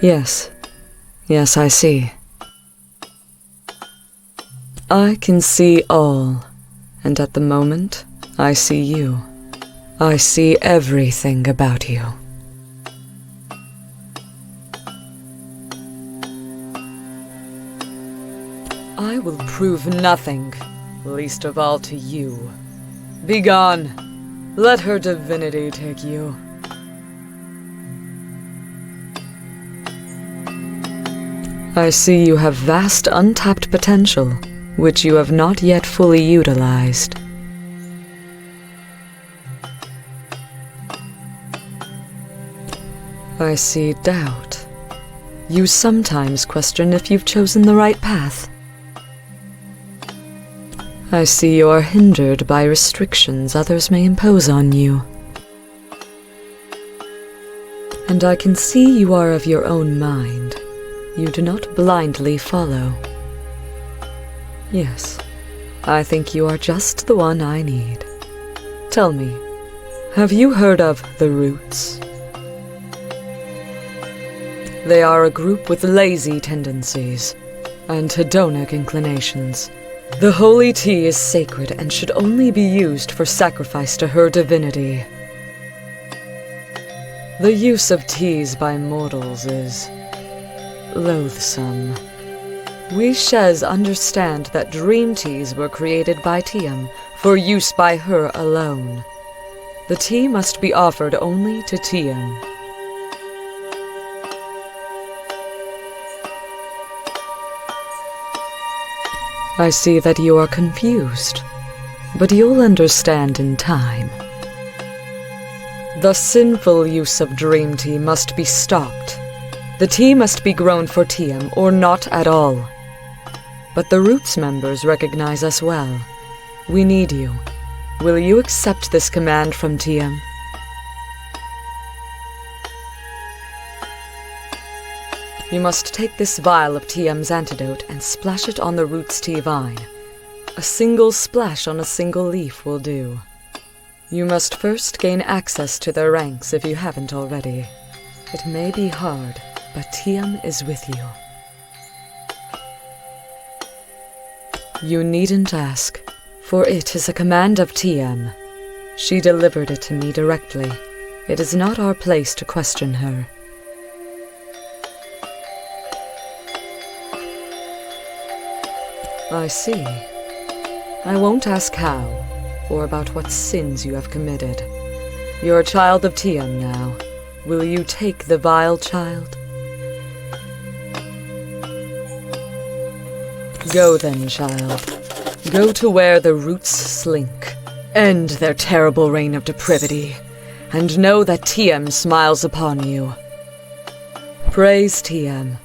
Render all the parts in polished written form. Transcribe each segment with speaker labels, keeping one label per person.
Speaker 1: Yes. Yes, I see. I can see all, and at the moment, I see you. I see everything about you. I will prove nothing, least of all to you. Begone! Let her divinity take you. I see you have vast untapped potential, which you have not yet fully utilized. I see doubt. You sometimes question if you've chosen the right path. I see you are hindered by restrictions others may impose on you. And I can see you are of your own mind. You do not blindly follow. Yes, I think you are just the one I need. Tell me, have you heard of the Roots? They are a group with lazy tendencies and hedonic inclinations. The holy tea is sacred and should only be used for sacrifice to her divinity. The use of teas by mortals is loathsome. We Shez understand that dream teas were created by Tiam for use by her alone. The tea must be offered only to Tiam. I see that you are confused, but you'll understand in time. The sinful use of dream tea must be stopped. The tea must be grown for Tiam, or not at all. But the Roots members recognize us well. We need you. Will you accept this command from Tiam? You must take this vial of Tiam's antidote and splash it on the Roots tea vine. A single splash on a single leaf will do. You must first gain access to their ranks if you haven't already. It may be hard, but Tiam is with you. You needn't ask, for it is a command of Tiam. She delivered it to me directly. It is not our place to question her. I see. I won't ask how, or about what sins you have committed. You're a child of Tiam now. Will you take the vial, child? Go then, child. Go to where the Roots slink. End their terrible reign of depravity, and know that Tiam smiles upon you. Praise Tiam.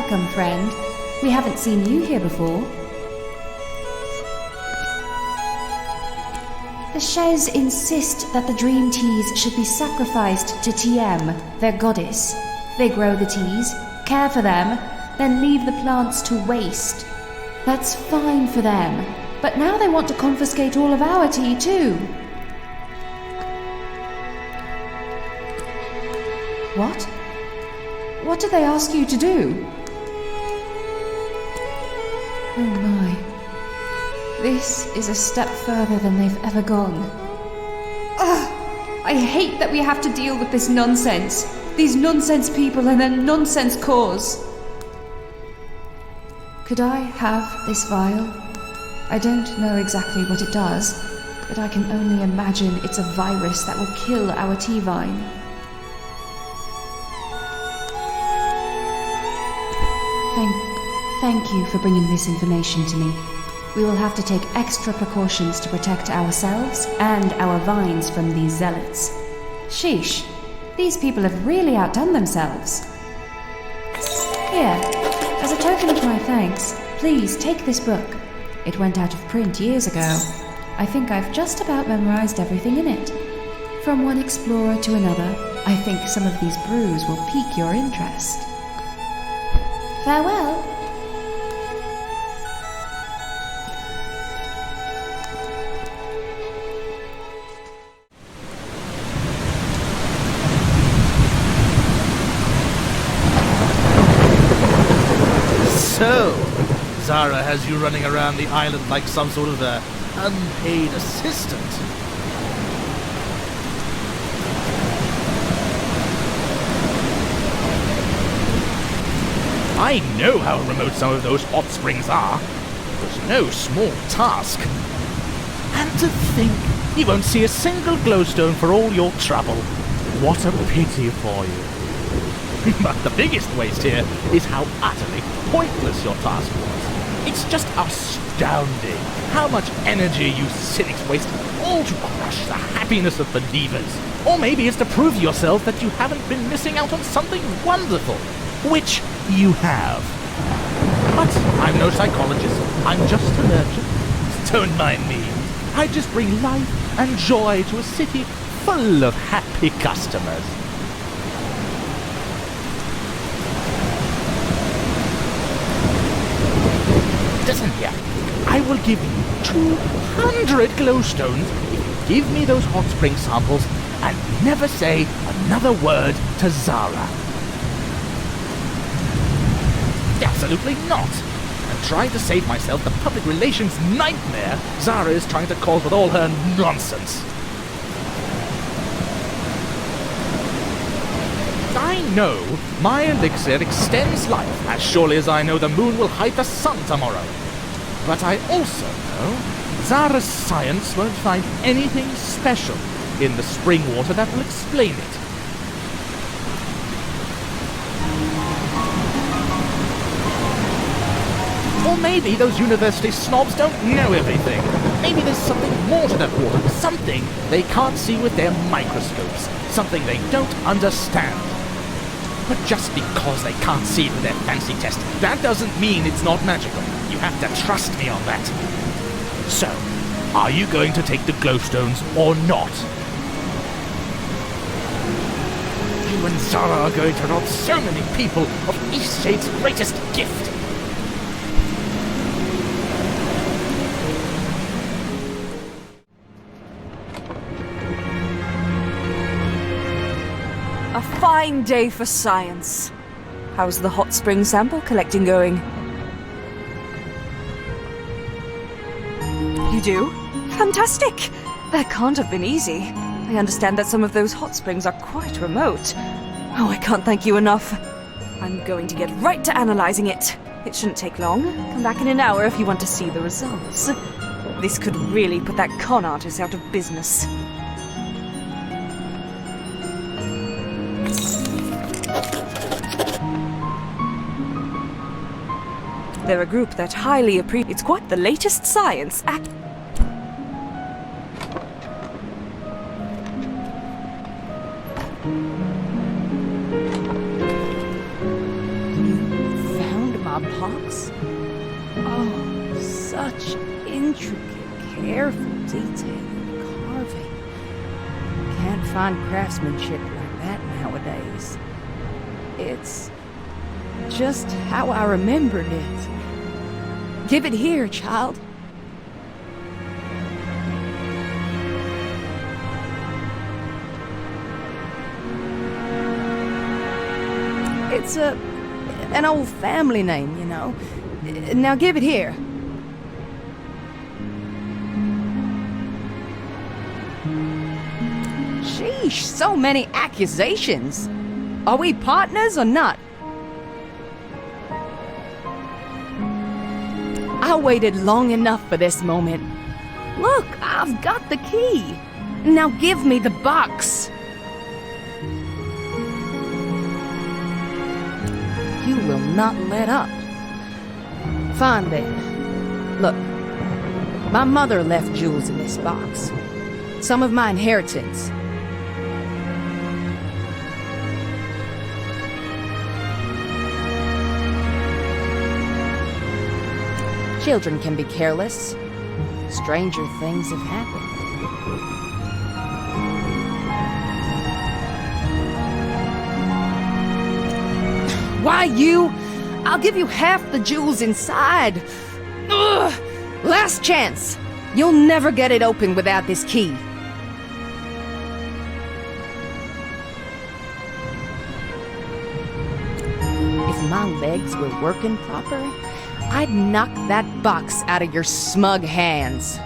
Speaker 2: Welcome, friend. We haven't seen you here before. The Shez insist that the dream teas should be sacrificed to TM, their goddess. They grow the teas, care for them, then leave the plants to waste. That's fine for them, but now they want to confiscate all of our tea too. What? What did they ask you to do? Oh my. This is a step further than they've ever gone. Ugh! I hate that we have to deal with this nonsense. These nonsense people and their nonsense cause. Could I have this vial? I don't know exactly what it does, but I can only imagine it's a virus that will kill our tea vine. Thank you for bringing this information to me. We will have to take extra precautions to protect ourselves and our vines from these zealots. Sheesh, these people have really outdone themselves. Here, as a token of my thanks, please take this book. It went out of print years ago. I think I've just about memorized everything in it. From one explorer to another, I think some of these brews will pique your interest. Farewell.
Speaker 3: So, Zara has you running around the island like some sort of unpaid assistant. I know how remote some of those hot springs are. It was no small task. And to think, you won't see a single glowstone for all your trouble. What a pity for you. But the biggest waste here is how utterly pointless your task was. It's just astounding how much energy you cynics waste all to crush the happiness of believers. Or maybe it's to prove to yourself that you haven't been missing out on something wonderful, which you have. But I'm no psychologist, I'm just a merchant. Don't mind me. I just bring life and joy to a city full of happy customers. Listen here, I will give you 200 glowstones if you give me those hot spring samples and never say another word to Zara. Absolutely not. I'm trying to save myself the public relations nightmare Zara is trying to cause with all her nonsense. I know my elixir extends life as surely as I know the moon will hide the sun tomorrow. But I also know Zara's science won't find anything special in the spring water that will explain it. Or maybe those university snobs don't know everything. Maybe there's something more to that water, something they can't see with their microscopes, something they don't understand. But just because they can't see it with their fancy test, that doesn't mean it's not magical. You have to trust me on that. So, are you going to take the glowstones or not? You and Zara are going to rob so many people of EastShade's greatest gift.
Speaker 4: A fine day for science. How's the hot spring sample collecting going? You do? Fantastic! That can't have been easy. I understand that some of those hot springs are quite remote. Oh, I can't thank you enough. I'm going to get right to analyzing it. It shouldn't take long. Come back in an hour if you want to see the results. This could really put that con artist out of business. They're a group that highly appreciates. It's quite the latest science.
Speaker 2: You
Speaker 5: hawks? Oh, such intricate, careful detail and carving. Can't find craftsmanship like that nowadays. It's just how I remembered it. Give it here, child. It's an old family name, you know. Now give it here. Sheesh, so many accusations. Are we partners or not? I waited long enough for this moment. Look, I've got the key. Now give me the box. You will not let up. Fine then. Look, my mother left jewels in this box. Some of my inheritance. Children can be careless. Stranger things have happened. Why you? I'll give you half the jewels inside. Ugh! Last chance. You'll never get it open without this key. If my legs were working proper, I'd knock that box out of your smug hands.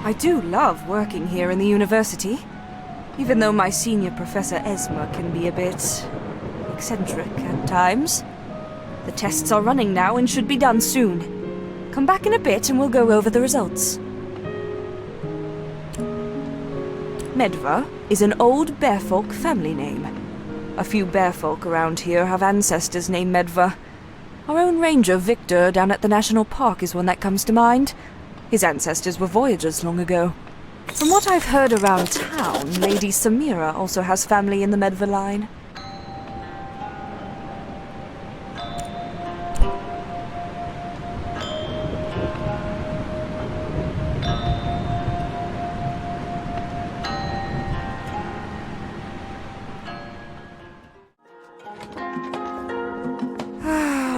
Speaker 4: I do love working here in the university, even though my senior Professor Esma can be a bit eccentric at times. The tests are running now and should be done soon. Come back in a bit and we'll go over the results. Medva is an old bearfolk family name. A few bearfolk around here have ancestors named Medva. Our own ranger Victor down at the national park is one that comes to mind. His ancestors were voyagers long ago. From what I've heard around town, Lady Samira also has family in the Medva line.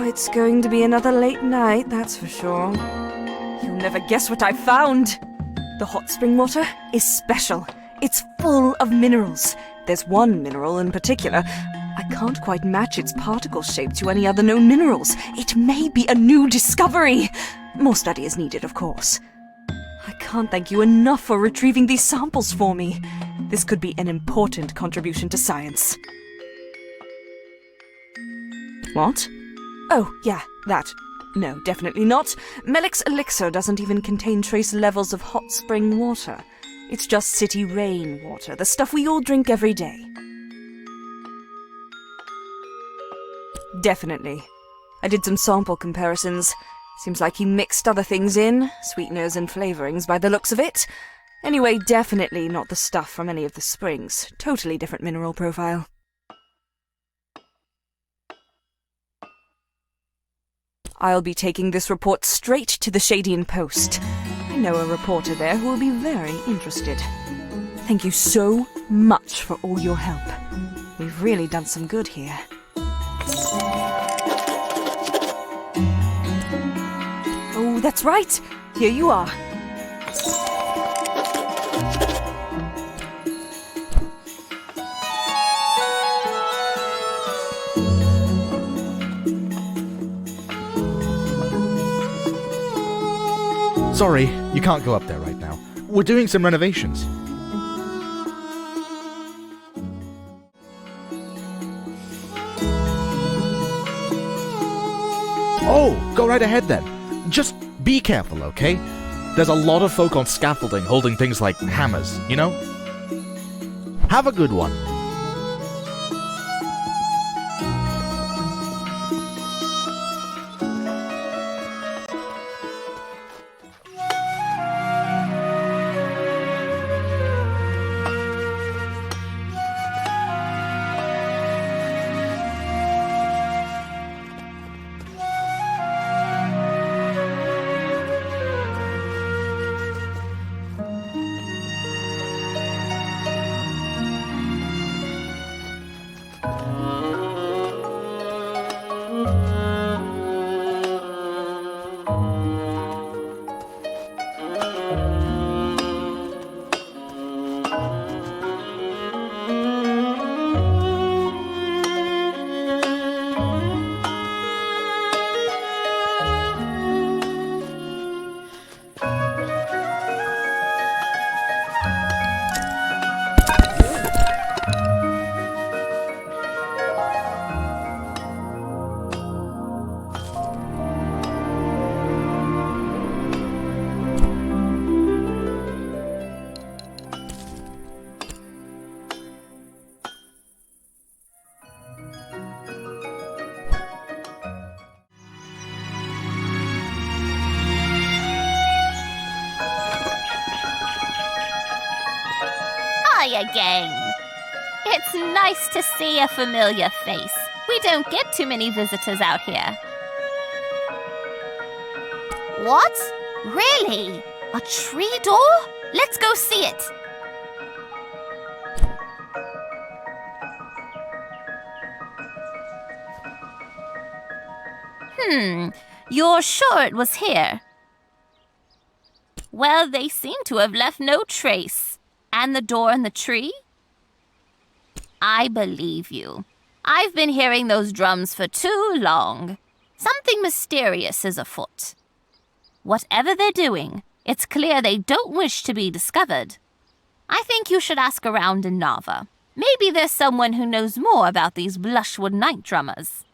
Speaker 4: It's going to be another late night, that's for sure. You'll never guess what I found! The hot spring water is special. It's full of minerals. There's one mineral in particular. I can't quite match its particle shape to any other known minerals. It may be a new discovery. More study is needed, of course. I can't thank you enough for retrieving these samples for me. This could be an important contribution to science. What? Oh, yeah, that. No, definitely not. Melik's elixir doesn't even contain trace levels of hot spring water. It's just city rain water, the stuff we all drink every day. Definitely. I did some sample comparisons. Seems like he mixed other things in, sweeteners and flavorings by the looks of it. Anyway, definitely not the stuff from any of the springs. Totally different mineral profile. I'll be taking this report straight to the Shadian Post. I know a reporter there who will be very interested. Thank you so much for all your help. We've really done some good here. Oh, that's right. Here you are.
Speaker 3: Sorry, you can't go up there right now. We're doing some renovations. Oh, go right ahead then. Just be careful, okay? There's a lot of folk on scaffolding holding things like hammers, you know? Have a good one.
Speaker 6: Hi again. It's nice to see a familiar face. We don't get too many visitors out here. What? Really? A tree door? Let's go see it. You're sure it was here? Well, they seem to have left no trace. And the door and the tree? I believe you. I've been hearing those drums for too long. Something mysterious is afoot. Whatever they're doing, it's clear they don't wish to be discovered. I think you should ask around in Nava. Maybe there's someone who knows more about these Blushwood night drummers.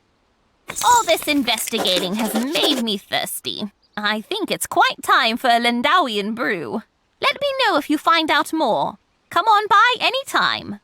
Speaker 6: All this investigating has made me thirsty. I think it's quite time for a Lindawian brew. Let me know if you find out more. Come on by any time.